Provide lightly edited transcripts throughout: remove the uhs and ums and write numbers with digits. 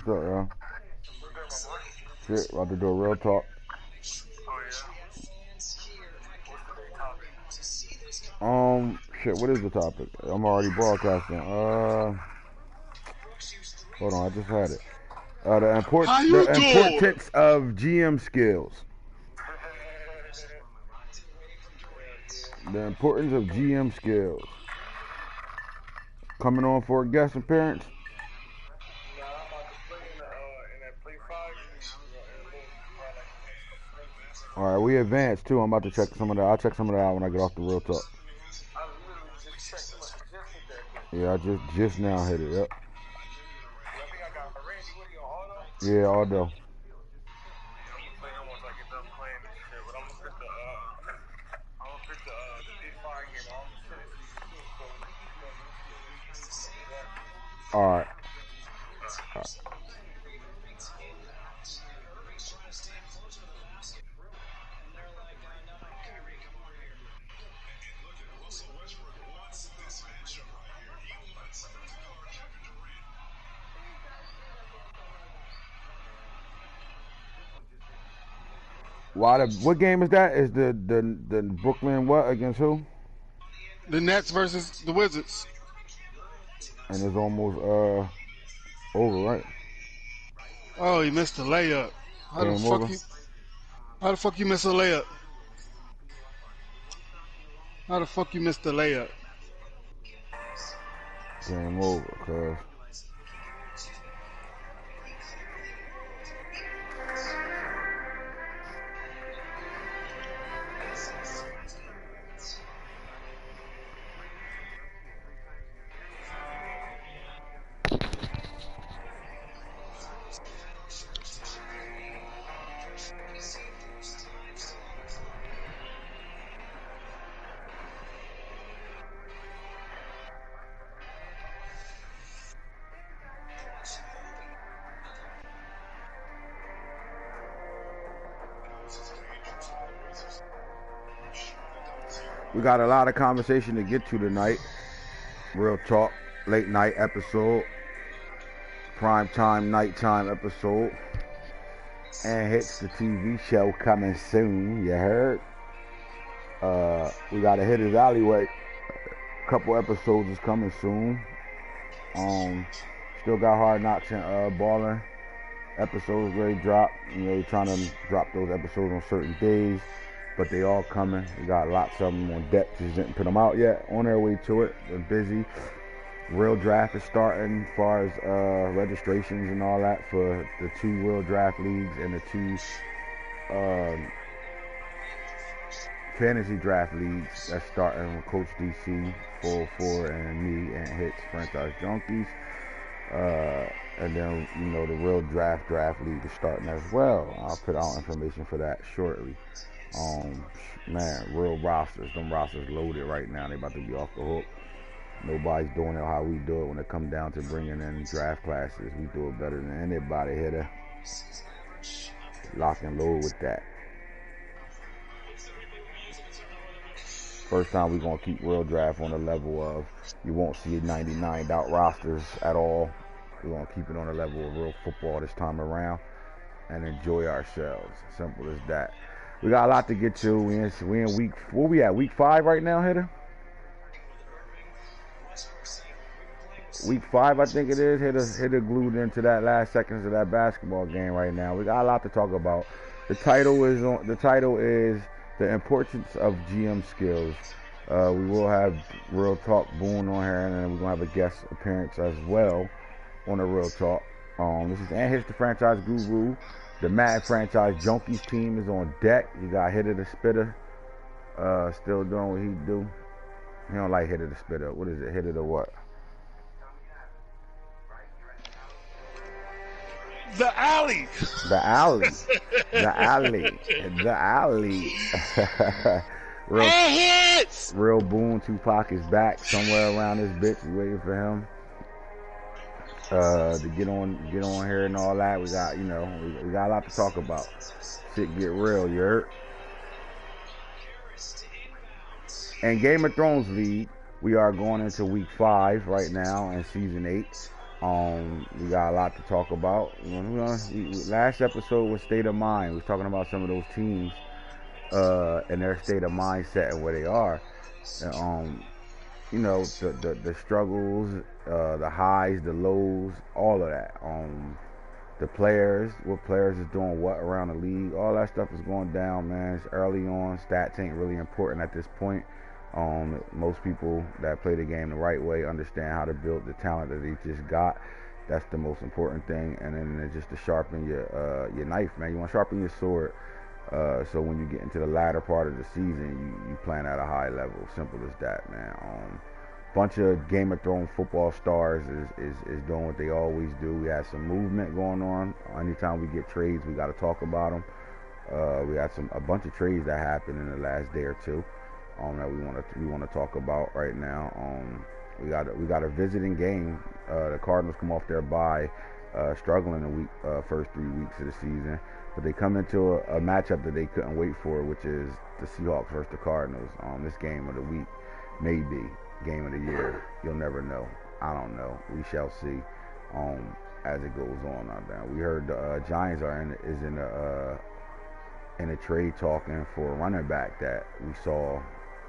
up, yo? Shit, about to do a real talk. Shit, what is the topic? I'm already broadcasting. Hold on, I just had it. The importance of GM skills. The importance of GM skills. Coming on for a guest appearance? Alright, we advanced too. I'm about to check some of that. I'll check some of that out when I get off the real talk. Yeah, I just now hit it, yep. Yeah, auto. Alright. What game is that? Is the Brooklyn what against who? The Nets versus the Wizards. And it's almost over, right? Oh, he missed the layup. How the fuck you miss a layup? How the fuck you missed the layup? Game over, cuz. We got a lot of conversation to get to tonight. Real talk, late night episode, prime time, nighttime episode. AntHits, the TV show coming soon, you heard? We got to hit his alleyway. A couple episodes is coming soon. Still got Hard Knocks and Ballin' episodes ready to drop. You know, we're trying to drop those episodes on certain days, but they all coming. We got lots of them on deck. Just didn't put them out yet. On their way to it. We're busy. Real draft is starting as far as registrations and all that for the 2 real draft leagues and the 2 fantasy draft leagues. That's starting with Coach DC, 404, and me, AntHits, Franchise Junkies. And then, you know, the real draft league is starting as well. I'll put out information for that shortly. Man, real rosters. Them rosters loaded right now. They about to be off the hook. Nobody's doing it how we do it when it comes down to bringing in draft classes. We do it better than anybody here. Lock and load with that. First time we're going to keep real draft on the level of you won't see 99 out rosters at all. We're going to keep it on the level of real football this time around and enjoy ourselves. Simple as that. We got a lot to get to. We in week, where we at? Week 5 right now, Hitter? Week 5, I think it is. Hitter glued into that last seconds of that basketball game right now. We got a lot to talk about. The title is The Importance of GM Skills. We will have Real Talk Boone on here, and then we're going to have a guest appearance as well on the Real Talk. This is AntHits, the franchise guru. The Madden franchise Junkies team is on deck. You got Hitter the Spitter still doing what he do. He don't like Hitter the Spitter. What is it? Hitter the what? The alley. The alley. The alley. The alley. Real Boone Tupac is back somewhere around this bitch. We waiting for him to get on here and all that. We got, you know, we got a lot to talk about. Shit get real, you heard? And Game of Thrones league, we are going into week 5 right now in season 8. We got a lot to talk about. Last episode was state of mind. We was talking about some of those teams and their state of mindset and where they are. And, the struggles, the highs, the lows, all of that. The players, what players is doing what around the league, all that stuff is going down, man. It's early on. Stats ain't really important at this point. Most people that play the game the right way understand how to build the talent that they just got. That's the most important thing. And then just to sharpen your knife, man. You want to sharpen your sword. So when you get into the latter part of the season, you plan at a high level. Simple as that, man. Bunch of Game of Thrones football stars is doing what they always do. We had some movement going on. Anytime we get trades, we got to talk about them. We had a bunch of trades that happened in the last day or two that we want to talk about right now. We got a visiting game. The Cardinals come off their bye, struggling the first 3 weeks of the season, but they come into a matchup that they couldn't wait for, which is the Seahawks versus the Cardinals. This game of the week, maybe game of the year. You'll never know. I don't know. We shall see as it goes on out there. We heard the Giants is in a trade talking for a running back that we saw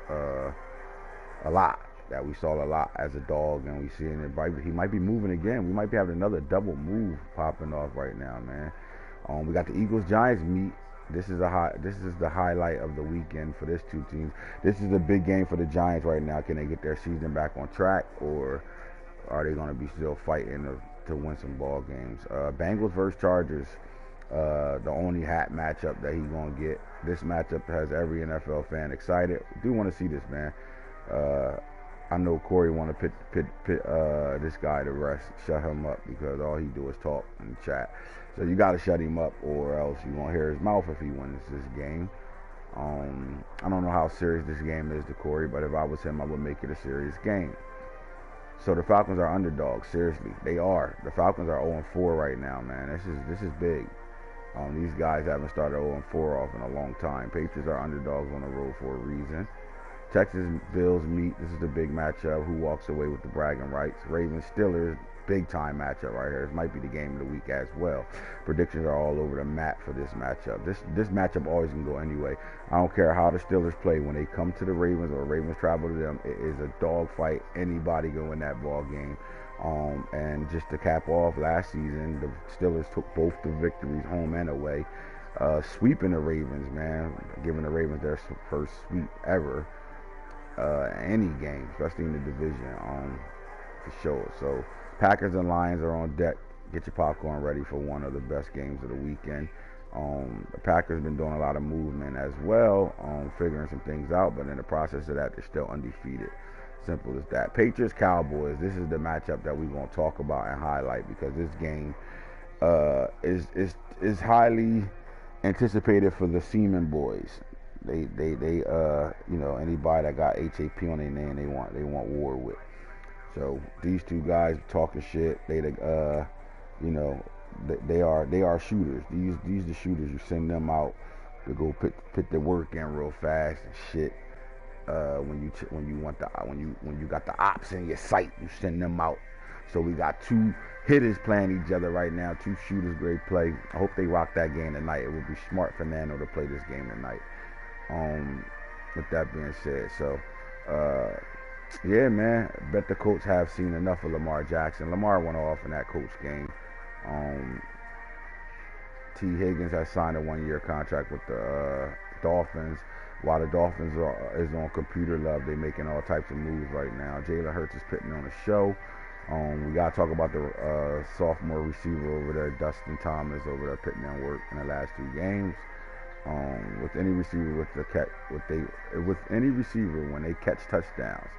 a lot. That we saw a lot as a dog, and we seeing it. He might be moving again. We might be having another double move popping off right now, man. We got the Eagles-Giants meet. This is the highlight of the weekend for these two teams. This is a big game for the Giants right now. Can they get their season back on track, or are they going to be still fighting to win some ball games? Bengals versus Chargers, the only hat matchup that he's going to get. This matchup has every NFL fan excited. I do want to see this, man. I know Corey want to pit this guy to rest, shut him up, because all he do is talk and chat. So you got to shut him up, or else you won't hear his mouth if he wins this game. I don't know how serious this game is to Corey, but if I was him, I would make it a serious game. So the Falcons are underdogs. Seriously, they are. The Falcons are 0-4 right now, man. This is big. These guys haven't started 0-4 off in a long time. Patriots are underdogs on the road for a reason. Texas Bills meet. This is the big matchup. Who walks away with the bragging rights? Ravens Steelers, big time matchup right here. This might be the game of the week as well. Predictions are all over the map for this matchup. This matchup always can go anyway. I don't care how the Steelers play. When they come to the Ravens or Ravens travel to them, it is a dogfight. Anybody can win that ball game. And just to cap off, last season the Steelers took both the victories home and away, sweeping the Ravens, man, giving the Ravens their first sweep ever. Any game, especially in the division, for sure. So Packers and Lions are on deck. Get your popcorn ready for one of the best games of the weekend. The Packers been doing a lot of movement as well, figuring some things out, but in the process of that, they're still undefeated. Simple as that. Patriots Cowboys. This is the matchup that we're gonna talk about and highlight, because this game is highly anticipated for the Seaman boys. They anybody that got HAP on their name, they want war with. So these two guys talking shit. They are shooters. These the shooters. You send them out to go put the work in real fast and shit. When you got the ops in your sight, you send them out. So we got two hitters playing each other right now. Two shooters, great play. I hope they rock that game tonight. It would be smart for Nano to play this game tonight. With that being said, so yeah, man, I bet the Colts have seen enough of Lamar Jackson. Lamar went off in that Colts game. T. Higgins has signed a 1-year contract with the Dolphins. While the Dolphins is on computer love, they making all types of moves right now. Jalen Hurts is putting on a show. We gotta talk about the sophomore receiver over there, Dustin Thomas, over there putting in work in the last 2 games. With any receiver when they catch touchdowns,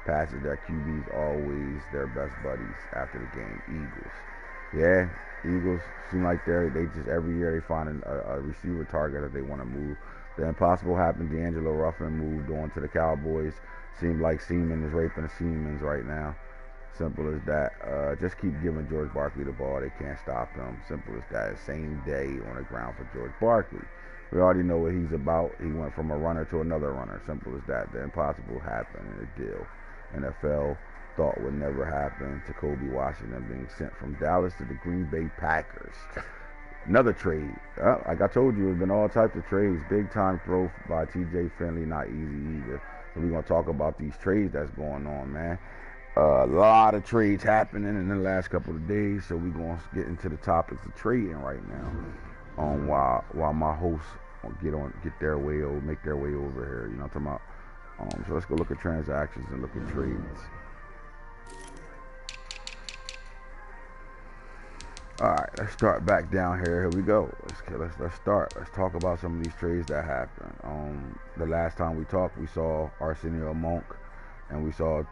passes, their QB's always their best buddies after the game. Eagles, yeah, Eagles seem like they just every year they find a receiver target that they want to move. The impossible happened. D'Angelo Ruffin moved on to the Cowboys. Seems like Seaman is raping the Siemens right now. Simple as that. Just keep giving George Barkley the ball. They can't stop him. Simple as that. Same day on the ground for George Barkley. We already know what he's about. He went from a runner to another runner. Simple as that. The impossible happened in the deal. NFL thought would never happen. Jacoby Washington being sent from Dallas to the Green Bay Packers. Another trade. Like I told you, there's been all types of trades. Big time throw by TJ Finley, not easy either. So we're going to talk about these trades that's going on, man. A lot of trades happening in the last couple of days, so we're going to get into the topics of trading right now. While my hosts make their way over here. You know what I'm talking about? So let's go look at transactions and look at trades. All right, let's start back down here. Here we go. Let's start. Let's talk about some of these trades that happened. The last time we talked, we saw Arsenio Monk, and we saw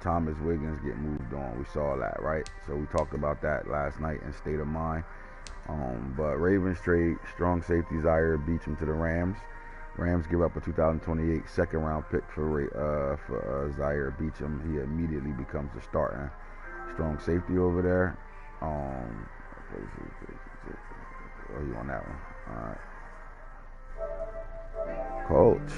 Thomas Wiggins get moved on. We saw that, right? So we talked about that last night in State of Mind. But Ravens trade strong safety Zaire Beacham to the Rams. Rams give up a 2028 second round pick for Zaire Beacham. He immediately becomes the starting strong safety over there. Oh, you on that one? All right. Coach.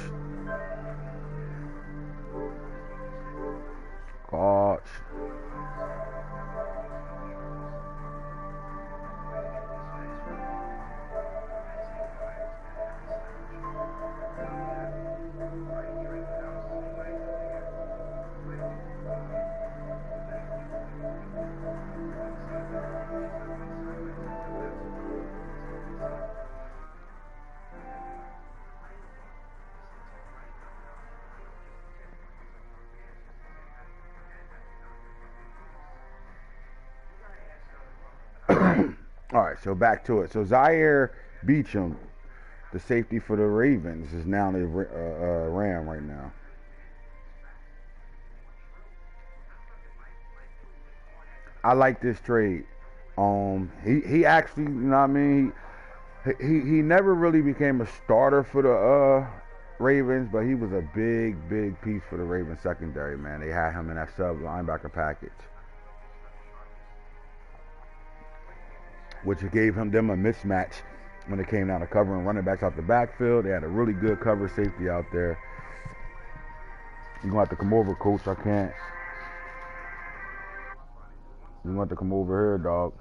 All right, so back to it. So Zaire Beacham, the safety for the Ravens, is now the Ram right now. I like this trade. He actually, you know what I mean? He never really became a starter for the Ravens, but he was a big piece for the Ravens secondary, man. They had him in that sub linebacker package, which gave them a mismatch when it came down to covering running backs out the backfield. They had a really good cover safety out there. You're going to have to come over, coach. I can't. You're going to have to come over here, dog.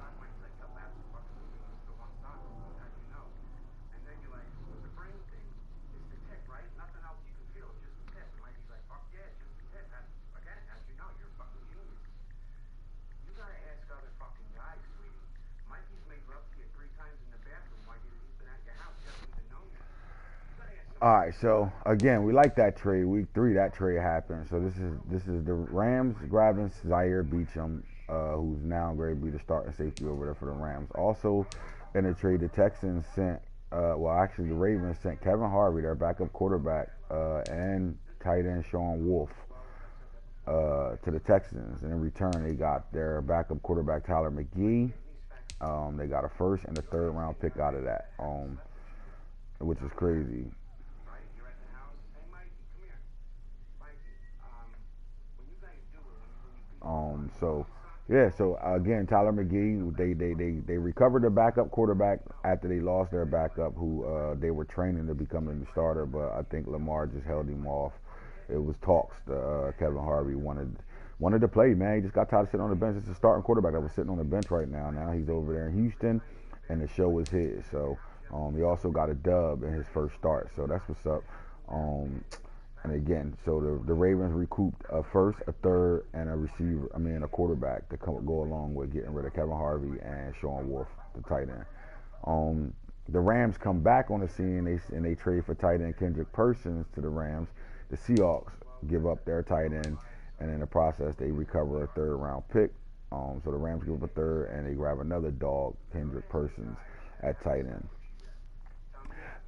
All right, so again, we like that trade. Week 3, that trade happened. So this is the Rams grabbing Zaire Beacham, who's now going to be the starting safety over there for the Rams. Also, in the trade, the Texans sent, the Ravens sent Kevin Harvey, their backup quarterback, and tight end Sean Wolf to the Texans. And in return, they got their backup quarterback Tyler McGee. They got a first and a third round pick out of that, which is crazy. So again, Tyler McGee, they recovered their backup quarterback after they lost their backup, who they were training to becoming the starter, but I think Lamar just held him off. It was talks. Kevin Harvey wanted to play, man. He just got tired of sitting on the bench. It's a starting quarterback that was sitting on the bench right now. Now he's over there in Houston, and the show is his. So he also got a dub in his first start. So that's what's up. And again, so the Ravens recouped a first, a third, and a quarterback to go along with getting rid of Kevin Harvey and Sean Wolf, the tight end. The Rams come back on the scene and they trade for tight end Kendrick Persons to the Rams. The Seahawks give up their tight end, and in the process they recover a third round pick. So the Rams give up a third and they grab another dog, Kendrick Persons, at tight end.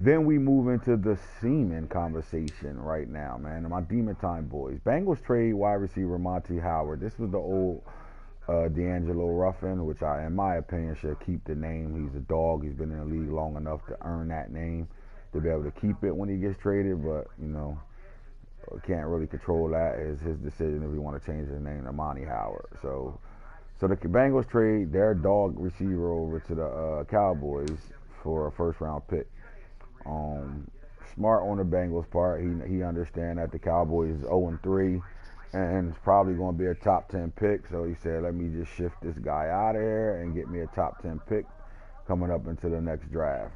Then we move into the Seaman conversation right now, man. My Demon Time boys. Bengals trade wide receiver Monty Howard. This was the old D'Angelo Ruffin, which in my opinion, should keep the name. He's a dog. He's been in the league long enough to earn that name, to be able to keep it when he gets traded. But, can't really control that. It's his decision if he want to change his name to Monty Howard. So the Bengals trade their dog receiver over to the Cowboys for a first round pick. Smart on the Bengals part. He understand that the Cowboys is 0-3, and it's probably going to be a top 10 pick. So he said, let me just shift this guy out of here and get me a top 10 pick coming up into the next draft.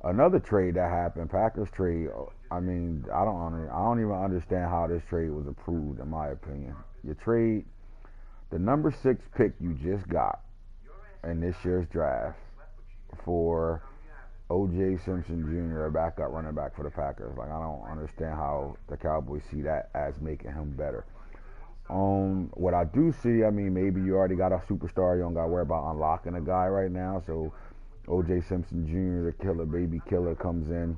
Another trade that happened, Packers trade. I mean, I don't even understand how this trade was approved, in my opinion. You trade the number 6 pick you just got in this year's draft for O.J. Simpson Jr., a backup running back for the Packers. Like, I don't understand how the Cowboys see that as making him better. What I do see, I mean, maybe you already got a superstar. You don't got to worry about unlocking a guy right now. So O.J. Simpson Jr., the killer, baby killer, comes in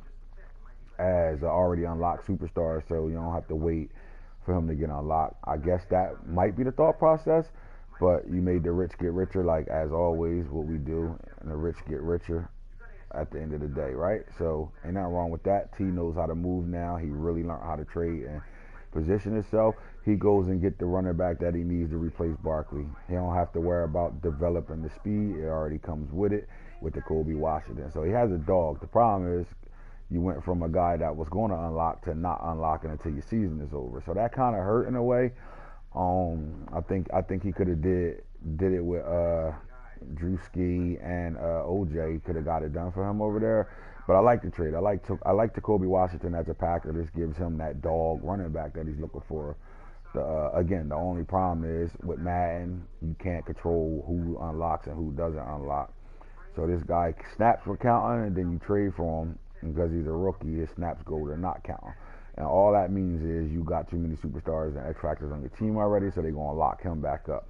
as an already unlocked superstar. So you don't have to wait for him to get unlocked. I guess that might be the thought process. But you made the rich get richer, like as always, what we do, and the rich get richer at the end of the day, right? So ain't nothing wrong with that. T knows how to move now. He really learned how to trade and position himself. He goes and get the running back that he needs to replace Barkley. He don't have to worry about developing the speed. It already comes with it with the Kobe Washington. So he has a dog. The problem is you went from a guy that was going to unlock to not unlocking until your season is over. So that kind of hurt in a way. I think he could have did it with Drewski and OJ. Could have got it done for him over there. But I like the trade. I like Kobe Washington as a Packer. This gives him that dog running back that he's looking for. Again, the only problem is with Madden, you can't control who unlocks and who doesn't unlock. So this guy snaps were counting, and then you trade for him because he's a rookie. His snaps go to not counting. And all that means is you got too many superstars and X factors on your team already, so they're going to lock him back up.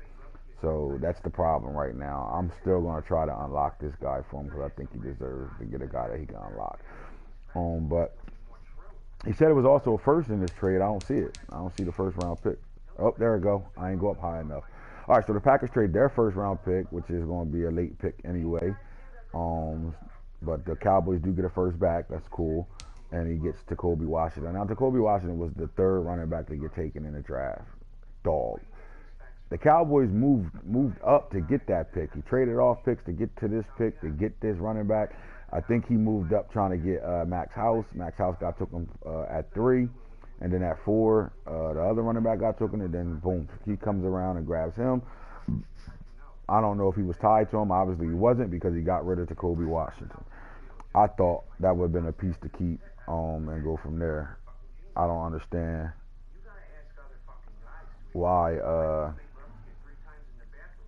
So that's the problem right now. I'm still going to try to unlock this guy for him because I think he deserves to get a guy that he can unlock. But he said it was also a first in this trade. I don't see it. I don't see the first round pick. Oh, there we go. I ain't go up high enough. All right, so the Packers trade their first round pick, which is going to be a late pick anyway. But the Cowboys do get a first back. That's cool. And he gets Kobe Washington. Now, Kobe Washington was the third running back to get taken in the draft. Dog. The Cowboys moved up to get that pick. He traded off picks to get to this pick, to get this running back. I think he moved up trying to get Max House. Max House took him at 3. And then at 4, the other running back got taken. And then, boom, he comes around and grabs him. I don't know if he was tied to him. Obviously, he wasn't because he got rid of Kobe Washington. I thought that would have been a piece to keep and go from there. I don't understand why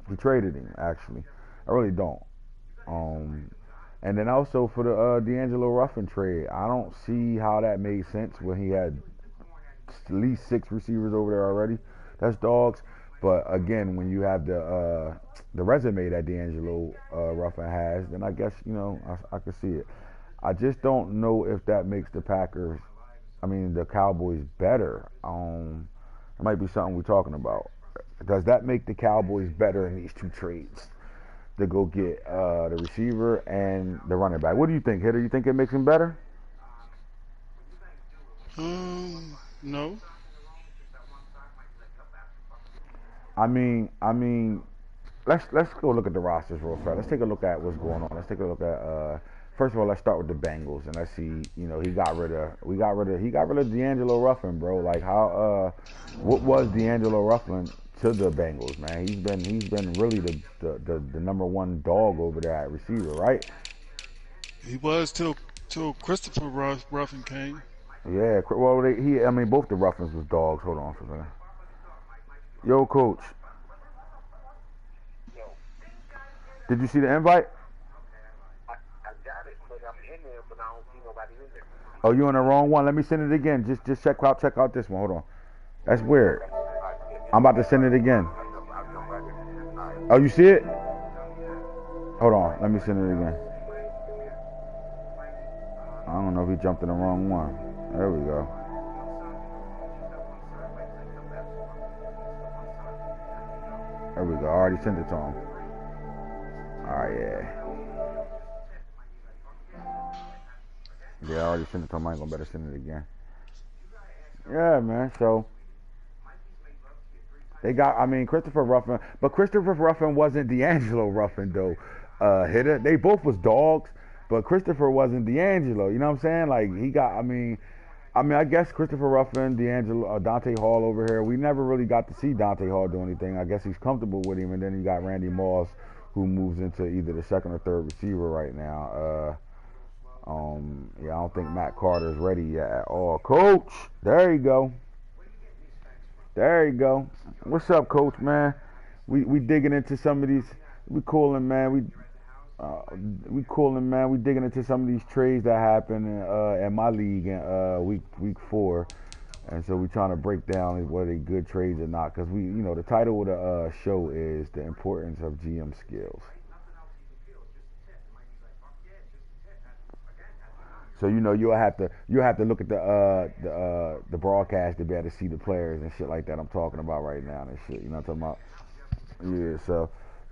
he traded him, actually. I really don't. And then also for the D'Angelo Ruffin trade, I don't see how that made sense when he had at least 6 receivers over there already. That's dogs. But again, when you have the resume that D'Angelo Ruffin has, then I guess, I can see it. I just don't know if that makes the Cowboys better. It might be something we're talking about. Does that make the Cowboys better in these 2 trades? To go get the receiver and the running back. What do you think, Hitter? You think it makes him better? No. I mean, let's go look at the rosters real fast. Let's take a look at what's going on. Let's take a look at first of all, let's start with the Bengals and let's see. He got rid of D'Angelo Ruffin, bro. Like what was D'Angelo Ruffin to the Bengals, man? He's been really the number 1 dog over there at receiver, right? He was till Christopher Ruffin came. Yeah, well, both the Ruffins was dogs. Hold on for a second. Yo, Coach. Did you see the invite? I got it, but I'm in there, but I don't see nobody in there. Oh, you on the wrong one? Let me send it again. Just check out this one. Hold on. That's weird. I'm about to send it again. Oh, you see it? Hold on. Let me send it again. I don't know if he jumped in the wrong one. There we go. There we go. I already sent it to him. Alright, yeah. Yeah, I already sent it to him. I ain't gonna better send it again. Yeah, man. So they got, Christopher Ruffin, but Christopher Ruffin wasn't D'Angelo Ruffin though. Hitter. They both was dogs, but Christopher wasn't D'Angelo. You know what I'm saying? Like he got, I mean, I guess Christopher Ruffin, Dante Hall over here. We never really got to see Dante Hall do anything. I guess he's comfortable with him, and then you got Randy Moss, who moves into either the second or third receiver right now. Yeah, I don't think Matt Carter's ready yet at all. Coach, there you go. There you go. What's up, Coach, man? We digging into some of these. We cooling, man. We cooling, man. We digging into some of these trades that happened in my league in week 4, and so we trying to break down whether they good trades or not. Because the title of the show is the importance of GM skills. So you'll have to look at the broadcast to be able to see the players and shit like that. I'm talking about right now and shit. You know what I'm talking about? Yeah. So,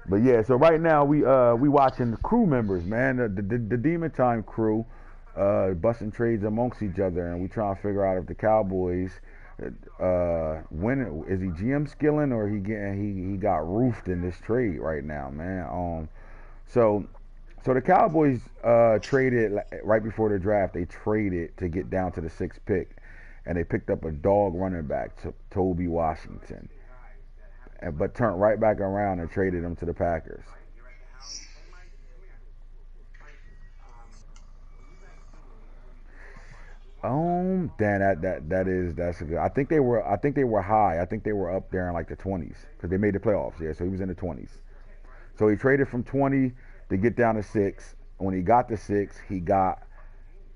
but yeah. So right now we watching the crew members, man. The Demon Time crew, busting trades amongst each other, and we trying to figure out if the Cowboys, when is he GM skilling or he got roofed in this trade right now, man. So the Cowboys traded right before the draft. They traded to get down to the 6th pick, and they picked up a dog running back, Toby Washington, but turned right back around and traded him to the Packers. Damn, that's a good. I think they were high. I think they were up there in like the 20s because they made the playoffs. Yeah, so he was in the 20s. So he traded from 20 to get down to 6. When he got to 6, he got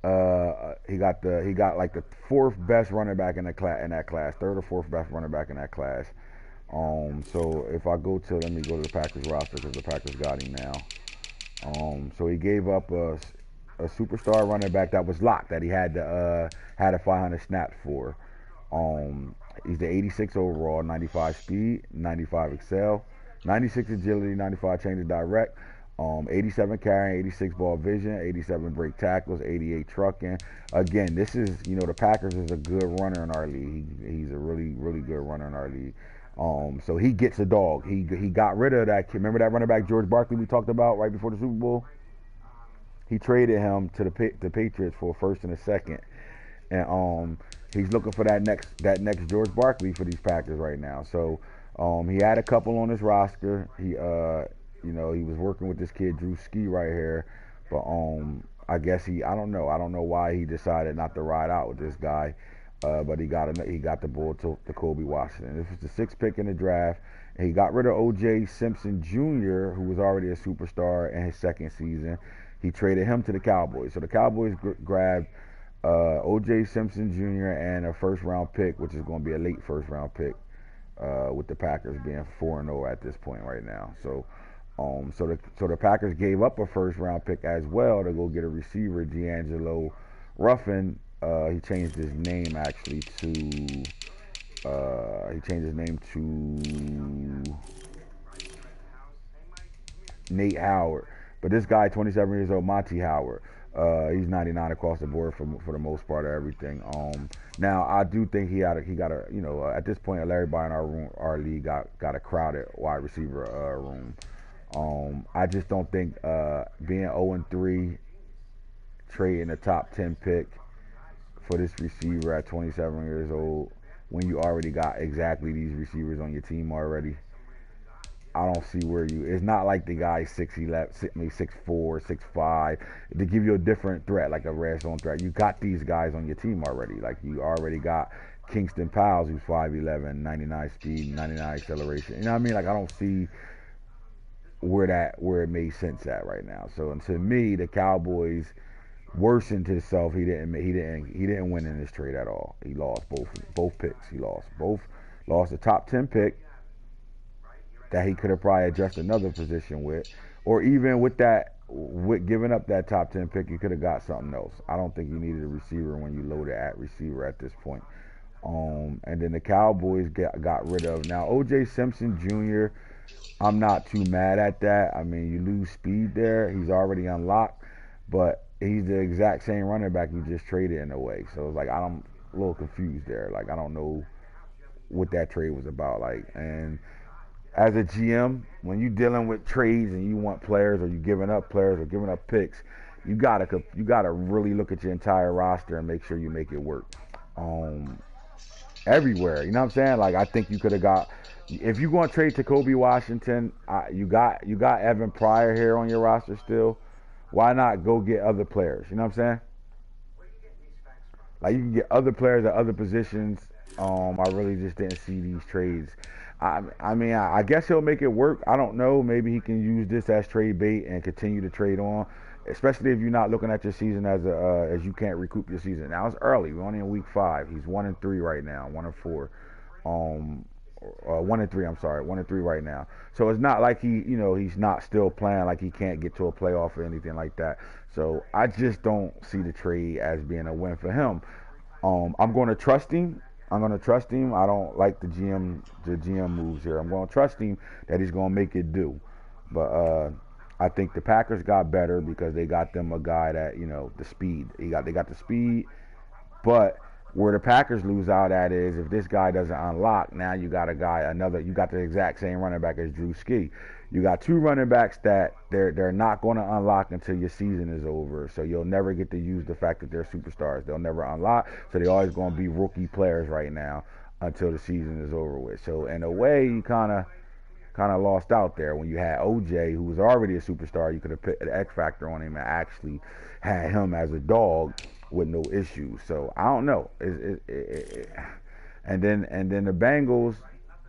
like the 4th best running back in that class, 3rd or 4th best running back in that class. So if I let me go to the Packers roster because the Packers got him now. So he gave up a superstar running back that was locked that he had a 500 snaps for. He's the 86 overall, 95 speed, 95 excel, 96 agility, 95 change of direct, 87 carrying, 86 ball vision, 87 break tackles, 88 trucking. Again, this is, the Packers is a good runner in our league. He's a really, really good runner in our league. So he gets a dog. He got rid of that kid. Remember that running back George Barkley we talked about right before the Super Bowl? He traded him to the Patriots for a 1st and a 2nd, and he's looking for that next George Barkley for these Packers right now. So he had a couple on his roster. He was working with this kid Drew Ski right here, but I guess I don't know why he decided not to ride out with this guy, but he got the ball to Kobe Washington. This was the 6th pick in the draft. And he got rid of O.J. Simpson Jr., who was already a superstar in his 2nd season. He traded him to the Cowboys. So the Cowboys grabbed O.J. Simpson Jr. and a 1st-round pick, which is going to be a late 1st-round pick, with the Packers being 4-0 at this point right now. So the Packers gave up a 1st-round pick as well to go get a receiver, D'Angelo Ruffin. He changed his name actually to Nate Howard. But this guy, 27 years old, Monty Howard, he's 99 across the board for the most part of everything. Now I do think he got a at this point, everybody in our league got a crowded wide receiver room. I just don't think being 0-3, trading a top 10 pick for this receiver at 27 years old when you already got exactly these receivers on your team already. I don't see where it's not like the guy's 6'11", 6'4", 6'5", to give you a different threat, like a red zone threat. You got these guys on your team already. Like you already got Kingston Powell, who's 5'11", 99 speed, 99 acceleration. You know what I mean? Like I don't see where it made sense at right now. So to me, the Cowboys worsened himself. He didn't win in this trade at all. He lost both picks. He lost the top 10 pick that he could have probably adjusted another position with, or even with giving up that top 10 pick, you could have got something else. I don't think you needed a receiver when you loaded at receiver at this point. And then the Cowboys got rid of now O.J. Simpson Jr. I'm not too mad at that. I mean, you lose speed there. He's already unlocked, but he's the exact same running back you just traded in a way. So it's like I'm a little confused there. Like I don't know what that trade was about. Like, and as a GM, when you're dealing with trades and you want players, or you're giving up players or giving up picks, you gotta really look at your entire roster and make sure you make it work. um, everywhere. You know what I'm saying? Like I think you could have got if you going to trade to Kobe Washington, you got Evan Pryor here on your roster still. Why not go get other players? You know what I'm saying? Like you can get other players at other positions. I really just didn't see these trades. I mean, I guess he'll make it work. I don't know. Maybe he can use this as trade bait and continue to trade on, especially if you're not looking at your season as you can't recoup your season. Now it's early. We're only in week 5. He's 1-3 right now. 1-4. Um, 1-3. I'm sorry, 1-3 right now. So it's not like he's not still playing. Like he can't get to a playoff or anything like that. So I just don't see the trade as being a win for him. I'm going to trust him. I don't like the GM moves here. I'm going to trust him that he's going to make it do. But I think the Packers got better because they got them a guy that the speed. They got the speed, but where the Packers lose out at is if this guy doesn't unlock, now you got you got the exact same running back as Drew Ski. You got 2 running backs that they're not going to unlock until your season is over. So you'll never get to use the fact that they're superstars. They'll never unlock. So they're always going to be rookie players right now until the season is over with. So in a way, you kind of lost out there when you had OJ, who was already a superstar. You could have put an X factor on him and actually had him as a dog with no issues. So I don't know. And then the Bengals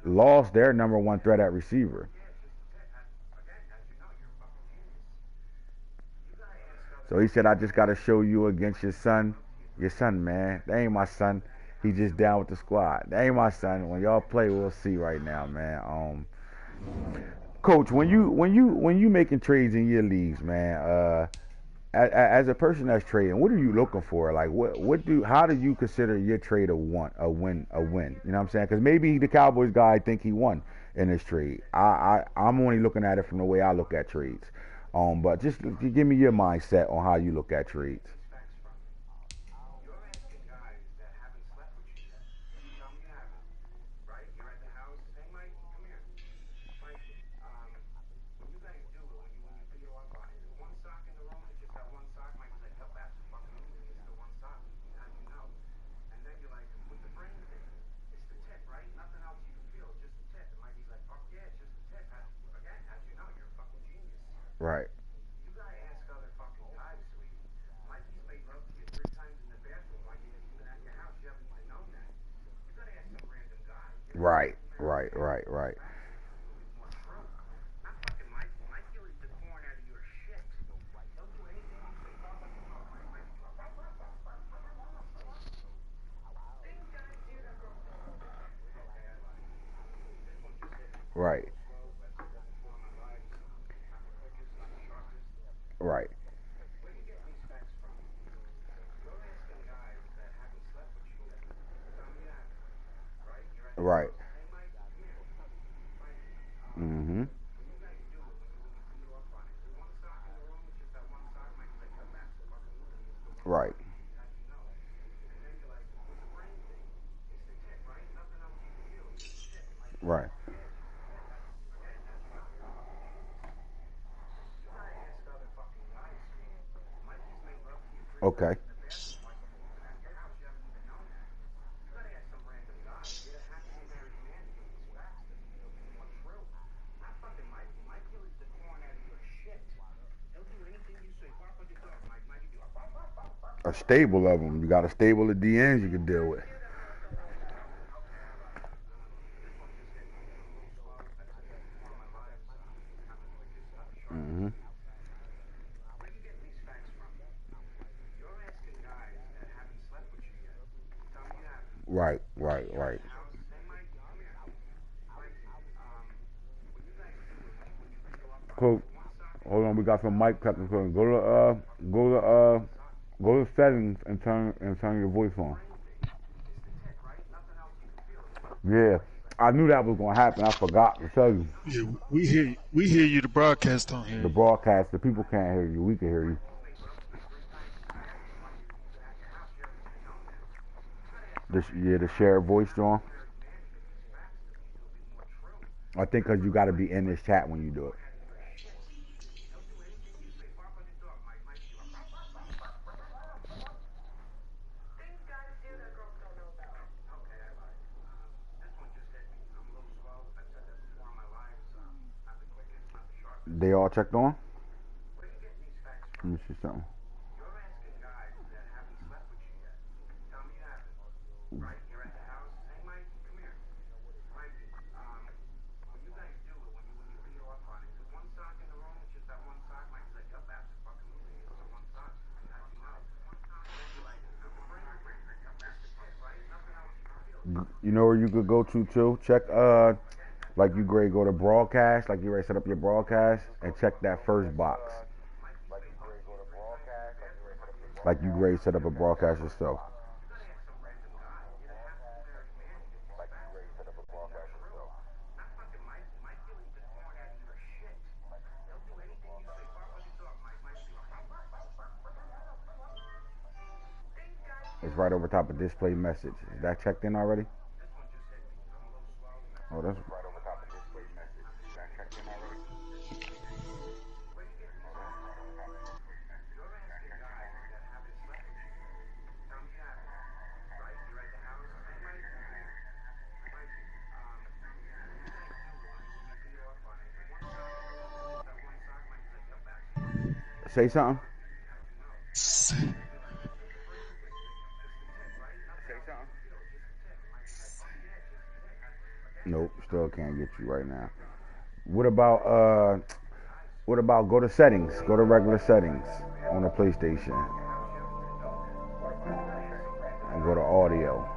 lost their number 1 threat at receiver. So he said, "I just got to show you against your son. Your son, man. That ain't my son. He just down with the squad. That ain't my son. When y'all play, we'll see right now, man." Coach, when you making trades in your leagues, man, as a person that's trading, what are you looking for? Like, how do you consider your trade a win? You know what I'm saying? Because maybe the Cowboys guy think he won in this trade. I'm only looking at it from the way I look at trades. But just give me your mindset on how you look at trades. Right. Right. Right. Right. Right. Right. Right. Right. Mhm. Right. Right. Okay. A stable of them. You got a stable of DNs you can deal with. Mhm. Right. Right. Right. Cool. Hold on, we got some mic technical. Go to settings and turn your voice on. Yeah, I knew that was gonna happen. I forgot to tell you. Yeah, we hear you. The broadcast don't hear The you. broadcast, the people can't hear you. We can hear you. The shared voice, John. I think because you got to be in this chat when you do it. They all checked on? Let me see something. You know where you could go to too? Check like you grade go to broadcast, like you ready to set up your broadcast and check that first box. Like you grade set up a broadcast yourself. It's right over top of display message. Is that checked in already? Oh, that's right over top of display message. Is that checked in already? Say something. Nope, still can't get you right now. What about go to settings? Go to regular settings on the PlayStation and go to audio.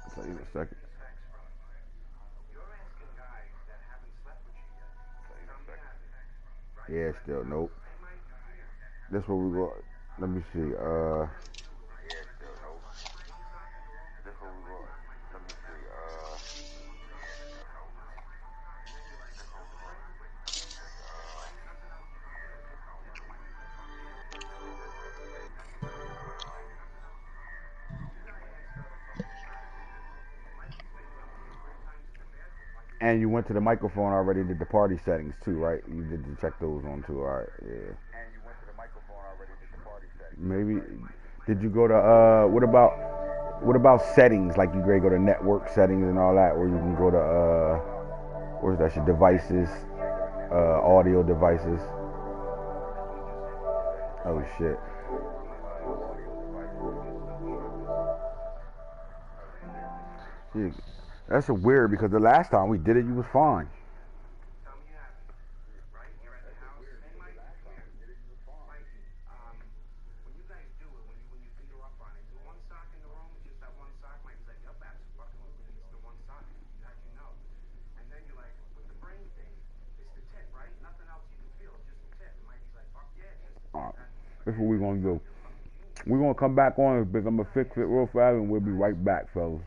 I'll tell you in a second. Yeah, still nope. This where we go. Let me see. And you went to the microphone already, did the party settings too, right? You did check those on too, alright, yeah. And you went to the microphone already, did the party settings. Maybe, did you go to, what about settings? Like you go to network settings and all that, where you can go to, where's that shit, devices, audio devices. Oh shit. Yeah. That's a weird because the last time we did it, you was fine. Alright, this is what we're gonna do. We're gonna come back on because I'm gonna fix it real fast and we'll be right back, fellas.